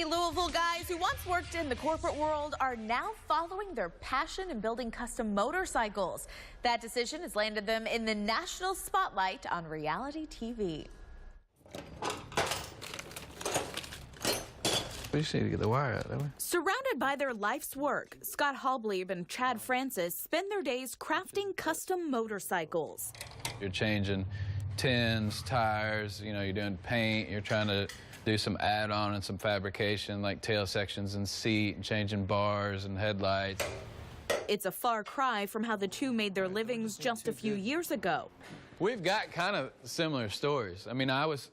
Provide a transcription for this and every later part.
WDRB Louisville guys who once worked in the corporate world are now following their passion in building custom motorcycles. That decision has landed them in the national spotlight on reality TV. We just need to get the wire out, don't we? Surrounded by their life's work, Scott Halblieb and Chad Francis spend their days crafting custom motorcycles. You're changing tins, tires, you're doing paint, you're trying to do some add-on and some fabrication like tail sections and seat and changing bars and headlights. It's a far cry from how the two made their livings just a few years ago. We've got kind of similar stories. I mean, I was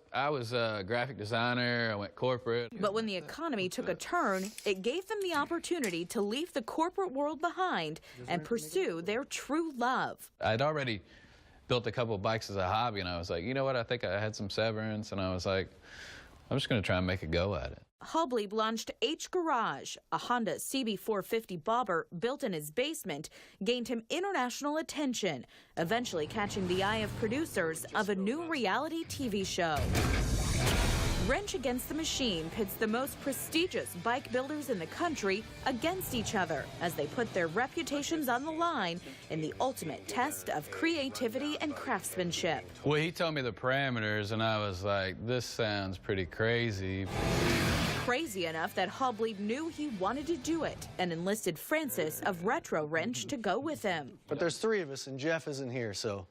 a graphic designer, I went corporate. But when the economy took a turn, it gave them the opportunity to leave the corporate world behind and pursue their true love. I'd already built a couple of bikes as a hobby, and I was like, you know what, I think I had some severance, and I was like, I'm just going to try and make a go at it. Halblieb launched H Garage, a Honda CB450 bobber built in his basement, gained him international attention, eventually catching the eye of producers of a new reality TV show. Wrench Against the Machine pits the most prestigious bike builders in the country against each other as they put their reputations on the line in the ultimate test of creativity and craftsmanship. Well, he told me the parameters, and I was like, this sounds pretty crazy. Crazy enough that Halblieb knew he wanted to do it and enlisted Francis of Retro Wrench to go with him. But there's three of us, and Jeff isn't here, so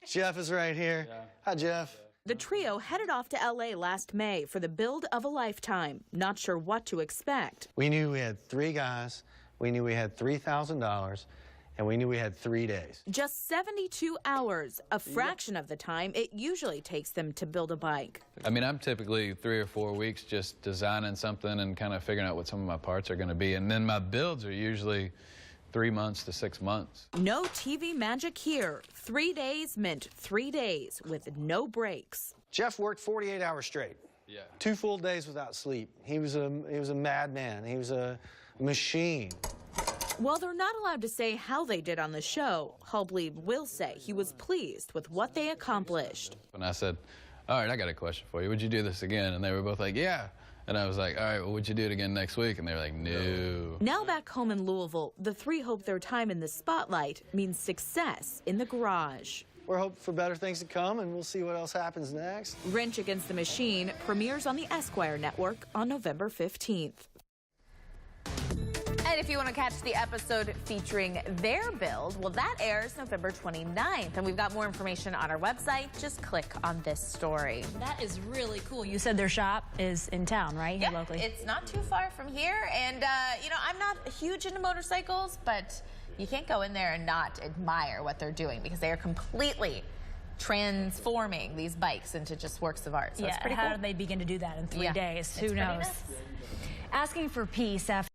Jeff is right here. Yeah. Hi, Jeff. The trio headed off to L.A. last May for the build of a lifetime, not sure what to expect. We knew we had 3 guys, we knew we had $3,000, and we knew we had 3 days. Just 72 hours, a fraction of the time it usually takes them to build a bike. I mean, I'm typically 3 or 4 weeks just designing something and kind of figuring out what some of my parts are going to be, and then my builds are usually 3 months to 6 months. No TV magic here. 3 days meant 3 days with no breaks. Jeff worked 48 hours straight. Yeah. 2 full days without sleep. He was a madman. He was a machine. While they're not allowed to say how they did on the show, Halblieb will say he was pleased with what they accomplished. When I said, all right, I got a question for you. Would you do this again? And they were both like, yeah. And I was like, all right, well, would you do it again next week? And they were like, no. Now back home in Louisville, the three hope their time in the spotlight means success in the garage. We're hoping for better things to come, and we'll see what else happens next. Wrench Against the Machine premieres on the Esquire Network on November 15th. And if you want to catch the episode featuring their build, well, that airs November 29th. And we've got more information on our website. Just click on this story. That is really cool. You said their shop is in town, right? Yeah, here locally. It's not too far from here. And, I'm not huge into motorcycles, but you can't go in there and not admire what they're doing because they are completely transforming these bikes into just works of art. So yeah, it's pretty how cool. did they begin to do that in 3 days? It's Who knows? nuts. Asking for peace after